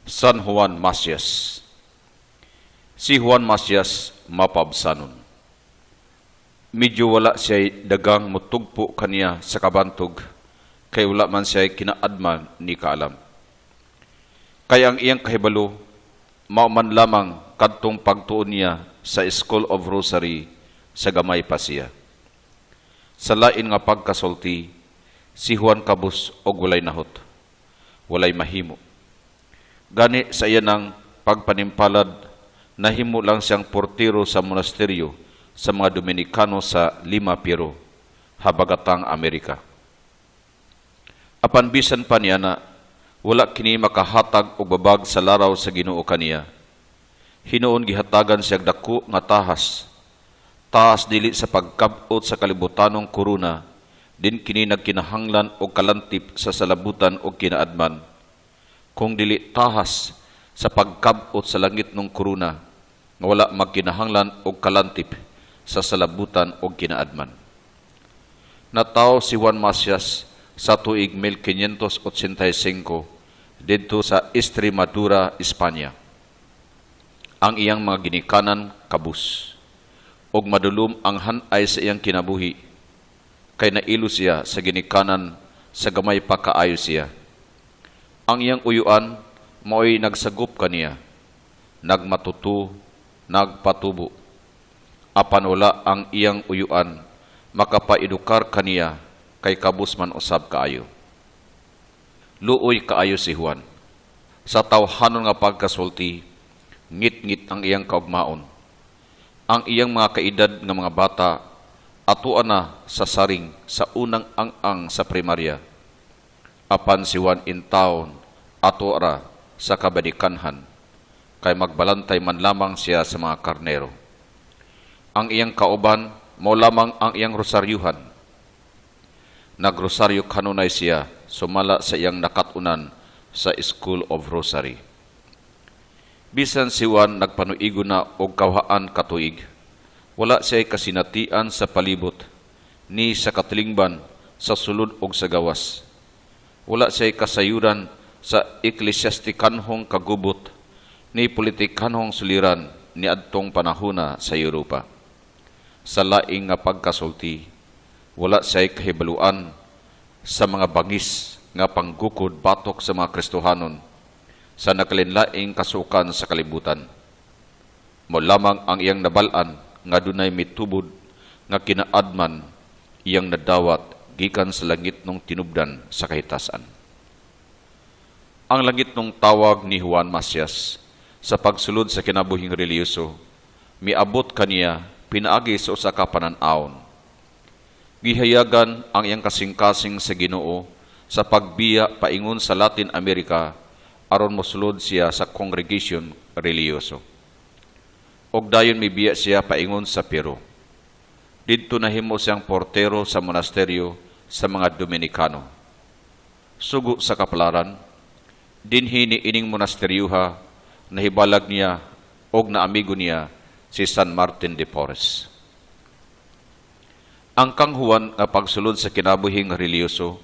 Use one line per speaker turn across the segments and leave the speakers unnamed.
San Juan Macias. Si Juan Macias mapabsanon. Medyo wala siya dagang mutugpo kaniya sa kabantog, kay wala man siya kinaadman ni kaalam. Kaya ang iyang kahibalo, mauman lamang kadtong pagtuon niya sa School of Rosary sa gamay pa siya. Sa lain nga pagkasulti, si Juan kabus og walay nahot, walay mahimo. Gani sa iya ng pagpanimpalad, nahimo lang siyang portiro sa monasteryo sa mga Dominikano sa Lima, Peru, habagatang Amerika. Apan bisan pa niya na, wala kini makahatag o babag sa laraw sa Ginoo kaniya. Hinuon gihatagan siyang dako nga taas dili sa pagkabot sa kalibutanong korona, din kini nagkinahanglan o kalantip sa salabutan o kinaadman. Kung dili tahas sa pagkabot sa langit ng korona, nga wala magkinahanglan o kalantip sa salabutan o kinaadman. Nataw si Juan Macias sa tuig 1585 dito sa Extremadura, Espanya. Ang iyang mga ginikanan kabus, og madulom ang hanay sa iyang kinabuhi, kay nailo siya sa ginikanan sa gamay pa kaayo siya. Ang iyang uyuan mao'y nagsagop kaniya, nagmatuto, nagpatubo. Apan wala ang iyang uyuan, makapaedukar kaniya, kay kabus man usab kaayo. Luoy kaayo si Juan. Sa tawhanon nga pagkasulti, ngit-ngit ang iyang kaugmaon. Ang iyang mga kaedad nga mga bata, atuan na sa saring sa unang ang sa primarya. Apan si Juan in town, atuara sa kabadikanhan, kay magbalantay man lamang siya sa mga karnero. Ang iyang kauban, mo lamang ang iyang rosaryuhan. Nagrosaryo kanunay siya, sumala sa iyang nakatunan sa School of Rosary. Bisan si Juan nagpanuigo na og kawhaan katuig, wala siya kasinatian sa palibot, ni sa katilingban, sa sulod og sa gawas. Wala siya kasayuran sa eklesiastikanhong kagubot, ni politikanhong suliran ni adtong panahona sa Europa. Sa laing nga pagkasulti, wala siya kahibaluan sa mga bangis nga panggukod batok sa mga Kristohanon sa nakalinlaing kasukan sa kalibutan. Mo lamang ang iyang nabalaan nga dunay mitubod nga kinaadman iyang nadawat gikan sa langit nung tinubdan sa kahitasan. Ang langit nung tawag ni Juan Macias sa pagsulod sa kinabuhing reliyoso, miabot kaniya pinaagi sa usa ka panan-awon. Gihayagan ang iyang kasing-kasing sa Ginoo sa pagbiya paingon sa Latin America aron mosulod siya sa congregation reliyoso. Og dayon mibiya siya paingon sa Peru. Didto nahimo siyang portero sa monasteryo sa mga Dominikano. Sugo sa kapalaran, dinhi ni ining monasteryuha nahibalag niya og naamigo niya si San Martin de Porres. Ang kang Juan nga pagsulod sa kinabuhing reliyoso,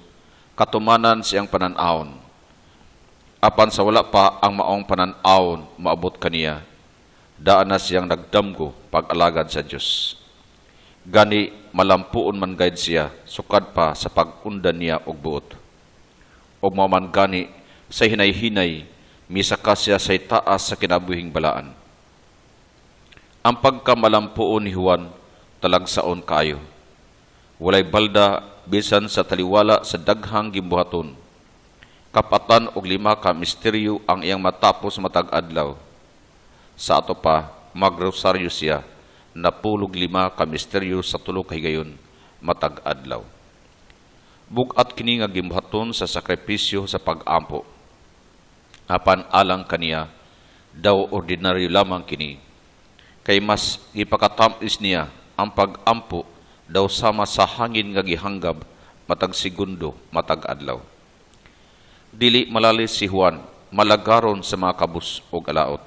katumanan siyang panan-awon. Apan sa wala pa ang maong panan-awon maabot kaniya, daan na siyang nagdamgo pag-alagad sa Diyos. Gani malampuon man gayud siya, sukad pa sa pag-undan niya og buot. O man gani sa hinay-hinay, misaka siya sa itaas sa kinabuhing balaan. Ang pagkamalampuon ni Juan talagsaon kayo. Walay balda bisan sa taliwala sa daghang gimbuhaton. Kapatan og 5 ka misteryo ang iyang matapos matag adlaw. Sa ato pa, magrosaryo siya, napulog 5 ka misteryo sa 3 ka higayon matag adlaw. Bugat kini nga gimbuhaton sa sakripisyo sa pag-ampo. Apan alang kaniya, daw ordinaryo lamang kini. Kay mas ipakatamis niya ang pag-ampo daw sama sa hangin nga gihanggab matag segundo matag adlaw. Dili malalis si Juan, malagaron sa mga kabus o alaot.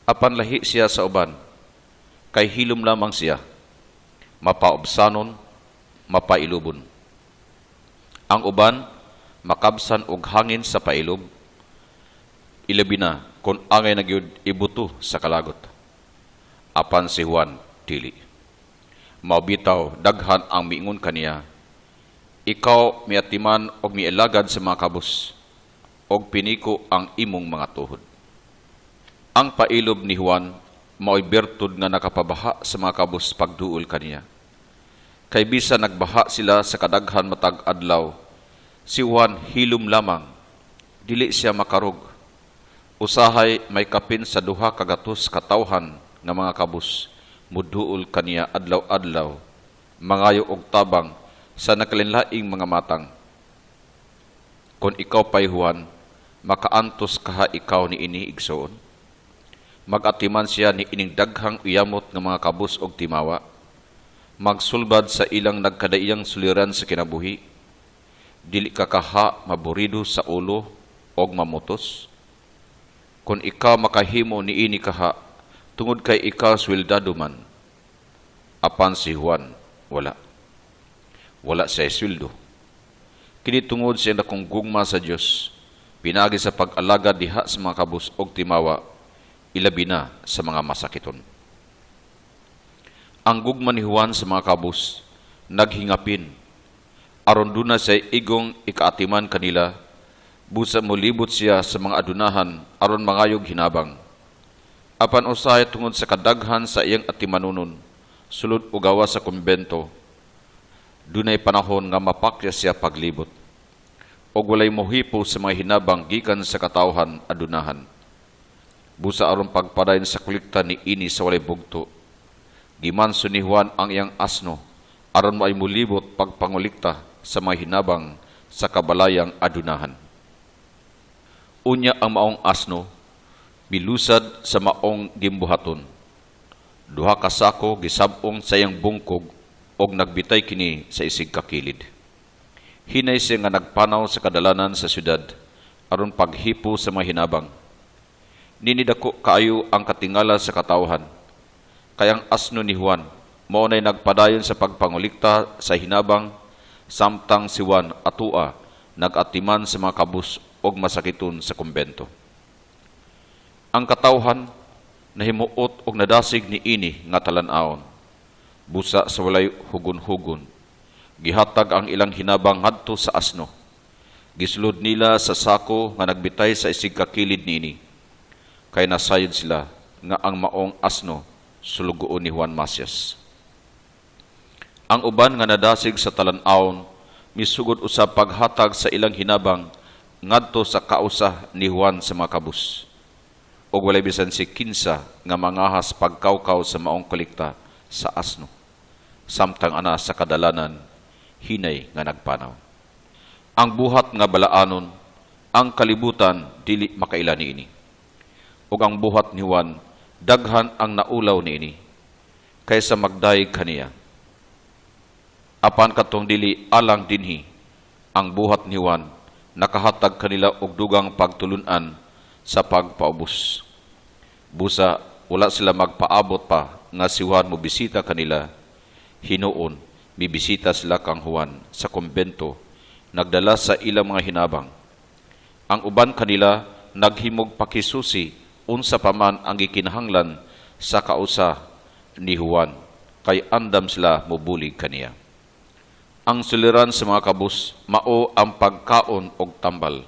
Apan lahi siya sa uban, kay hilom lamang siya, mapaobsanon, mapailubon. Ang uban, makabsan og hangin sa pailob, ilabi na kung angay nagyud ibuto sa kalagot. Apan si Juan dili. Maubitaw daghan ang miingon kaniya, ikaw miatiman og miilagad sa mga kabus, og piniko ang imong mga tuhod. Ang pailob ni Juan mao'y bertud nga nakapabaha sa mga kabus pagduol kaniya. Kay bisa nagbaha sila sa kadaghan matag adlaw, si Juan hilom lamang, dili siya makarog. Usahay may kapin sa duha kagatos katawhan nga mga kabus, muduol kaniya adlaw-adlaw, mangayo og tabang sa nakalinlaing mga matang. Kung ikaw pa'y Juan, makaantos kaha ikaw ni ini igsoon. Magatiman siya ni ining daghang uyamot nga mga kabus og timawa. Magsulbad sa ilang nagkadaiyang suliran sa kinabuhi. Dili ka kaha maburido sa ulo og mamutos. Kung ikaw makahimo ni ini kaha, tungod kay ikaw swildado man. Apan si Juan, wala. Wala siya sweldo. Kini tungod siya nakong gugma sa Dios, pinagi sa pag-alaga diha sa mga kabus og timawa, ilabi na sa mga masakiton. Ang gugma ni Juan sa mga kabus, naghingapin, aron duna sa igong ikaatiman kanila, busa mo libot siya sa mga adunahan, aron mangayog hinabang. Apan usahay tungod sa kadaghan sa iyang atimanunon, sulod ugawa sa kumbento, dunay panahon nga mapakya siya paglibot, o walay mohipo sa mga hinabang gikan sa katawhan adunahan. Busa aron pagpadayon sa kulikta ni ini sa walay bugto, gimanso ni Juan ang iyang asno, aron mo ay mulibot pagpangulikta sa mga hinabang sa kabalayang adunahan. Unya ang maong asno, bilusad sa maong gimbuhaton. Duha ka sako gisab-ong sa iyang bungkog og nagbitay kini sa isig kakilid. Hinay siya nga nagpanaw sa kadalanan sa syudad aron paghipo sa mga hinabang. Ninidako kaayo ang katingala sa katawhan. Kayang asno ni Juan mao nay nagpadayon sa pagpangulikta sa hinabang, samtang si Juan atua nagatiman sa mga kabus og masakiton sa kumbento. Ang katawhan nahimuot og nadasig ni ini nga talan-awon. Busa sa walay hugon-hugon, gihatag ang ilang hinabang ngadto sa asno. Gisulod nila sa sako nga nagbitay sa isig kakilid niini. Kay nasayod sila nga ang maong asno sulugoon ni Juan Masias. Ang uban nga nadasig sa talan-awon misugod usab paghatag sa ilang hinabang ngadto sa kausa ni Juan sa mga kabus. O walay bisan si kinsa nga mangahas pagkawkaw sa maong kolekta sa asno. Samtang ana sa kadalanan, hinay nga nagpanaw. Ang buhat nga balaanon, ang kalibutan dili makaila niini. Ug ang buhat ni Juan, daghan ang naulaw niini, kaysa magdayeg kaniya. Apan katong dili alang dinhi, ang buhat ni Juan, nakahatag kanila og dugang pagtulunan sa pagpaubos. Busa, wala sila magpaabot pa nga si Juan mo bisita kanila. Hinuon, bibisita sila kang Juan sa kumbento, nagdala sa ilang mga hinabang. Ang uban kanila naghimog pakisusi unsa paman ang gikinahanglan sa kausa ni Juan, kay andam sila mobulig kaniya. Ang suliran sa mga kabus, mao ang pagkaon og tambal.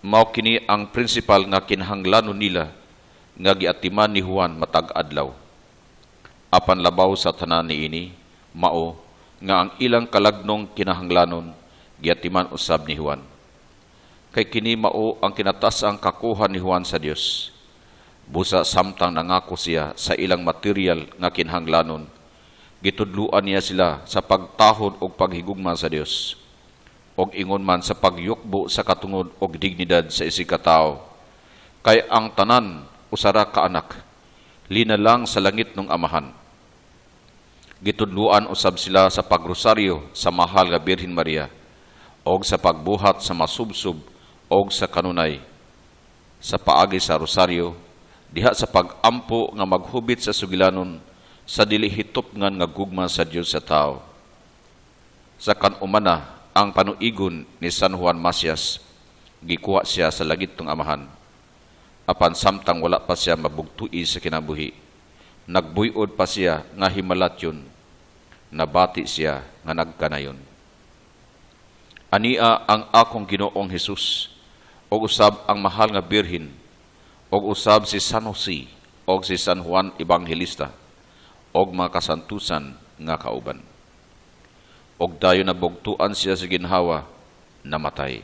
Mao kini ang prinsipal nga kinahanglanon nila nga giatiman ni Juan matag adlaw. Apan labaw sa tanan niini, mao nga ang ilang kalagnong kinahanglanon giatiman usab ni Juan. Kay kini mao ang kinatas-ang kakuha ni Juan sa Dios. Busa samtang nangako siya sa ilang material nga kinahanglanon, gitudluan niya sila sa pagtahod og paghigugma sa Dios, og ingon man sa pagyukbo sa katungod og dignidad sa isig katao. Kay ang tanan usara ka anak, linalang sa langit ng amahan. Gitudluan usab sila sa pagrosaryo sa mahal nga Birhen Maria, og sa pagbuhat sa masubsob og sa kanunay, sa paagi sa rosaryo, diha sa pag-ampo nga maghubit sa sugilanon sa dili hitopngan nga gugma sa Dios sa tao. Sa kanumana ang panuigon ni San Juan Masias, gikuha siya sa langit ng amahan, apan samtang wala pa siya mabugtui sa kinabuhi, nagbuyod pa siya nga himalatyon, nabati siya nga nagkanayon. Ania ang akong Ginoong Hesus, og usab ang mahal nga birhin, og usab si San Jose, og si San Juan Evangelista, og mga kasantusan nga kauban. Og dayon nabugtuan siya sa ginhawa, namatay.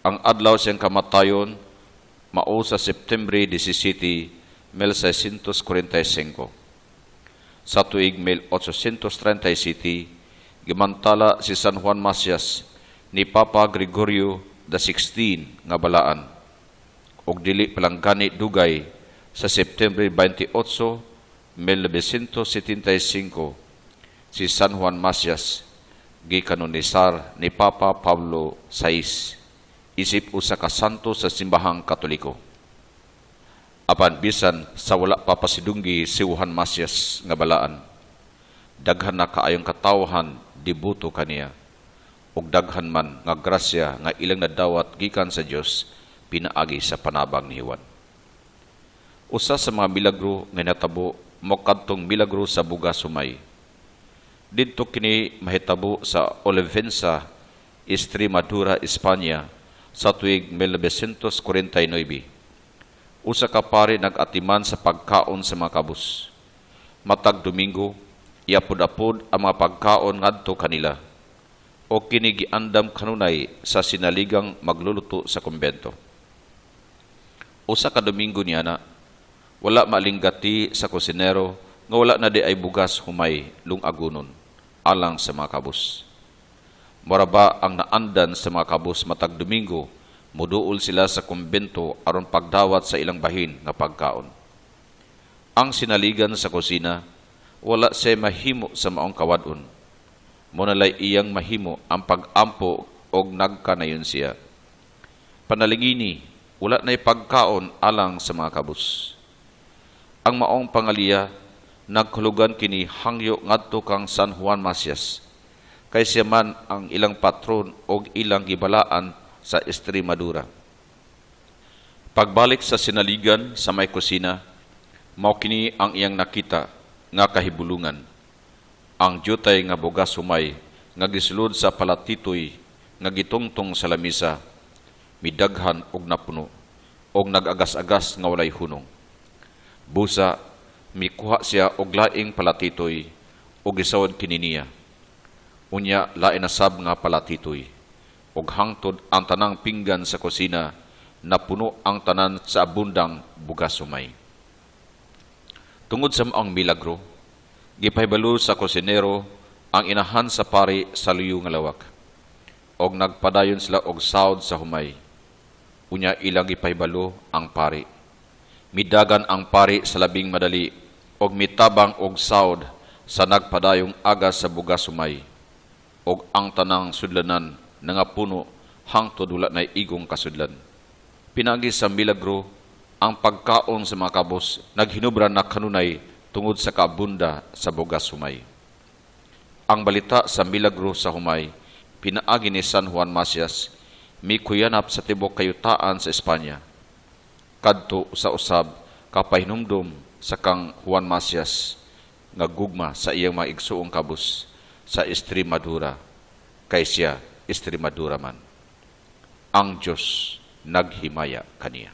Ang adlaw siyang kamatayon mao sa Septembre 17, 1645. Sa tuig 1837, gimantala si San Juan Macias ni Papa Gregorio XVI nga balaan, og dili palanggani dugay sa Septembre 28, 1975, si San Juan Macias gikanonisar ni Papa Pablo VI, isip usa ka santo sa simbahang Katoliko. Apan bisan sa wala papasidunggi si Juan Macias nga balaan, daghan na kaayong katawhan dibuto kaniya, ug daghan man nga grasya nga ilang nadawat gikan sa Dios pinaagi sa panabang ni Juan. Usa sa mga milagro nga natabo mao kadtong milagro sa bugas sumay. Didto kini mahitabo sa Olivenza, Extremadura, Espanya sa tuig 1949. Usa ka pari nag-atiman sa pagkaon sa mga kabus. Matag Domingo, iapod-apod ang mga pagkaon ngadto kanila, o kini giandam kanunay sa sinaligang magluluto sa kumbento. Usa ka Domingo niya na, wala malinggati sa kusinero nga wala na di ay bugas humay lungagunon alang sa mga kabus. Moraba ang naandan sa mga kabus matag Domingo, muduol sila sa kumbento aron pagdawat sa ilang bahin nga pagkaon. Ang sinaligan sa kusina, wala siya mahimo sa maong kawadon. Munalay iyang mahimo ang pag-ampo og nagkanayon siya. Panalingini, wala na'y pagkaon alang sa mga kabus. Ang maong pangaliya, nagkulugan kini hangyo ngadto kang San Juan Macias, kay siya man ang ilang patron og ilang gibalaan sa Extremadura. Pagbalik sa sinaligan sa may kusina, mao kini ang iyang nakita nga kahibulungan. Ang jutay nga bugas sumay nga gisulod sa palatitoy nga gitungtong sa lamisa, midaghan og napuno og nag-agas-agas nga walay hunong. Busa mikuha siya og laing palatitoy og gisawad kini niya. Unya lain na sab nga palatitoy, og hangtod ang tanang pinggan sa kusina, napuno ang tanan sa abundang bugas sumay. Tungod sa maong milagro, gipahibalo sa kusinero ang inahan sa pari sa luyo nga lawak, og nagpadayon sila og sawd sa humay. Unya ilang gipahibalo ang pari. Midagan ang pari sa labing madali, og mitabang og sawd sa nagpadayong aga sa bugas sumay, og ang tanang sudlanan nga puno hangtod wala na igong kasudlan. Pinagi sa milagro, ang pagkaon sa mga kabos naghinubra na kanunay tungod sa kaabunda sa bugas humay. Ang balita sa milagro sa humay, pinaagi ni San Juan Macias, mikuyanap sa tibok kayutaan sa Espanya. Kadto sa usab, kapahinumdum sa kang Juan Macias, nga gugma sa iyang mga igsuong kabos sa Extremadura, kay siya Extremadura man. Ang Diyos naghimaya kaniya.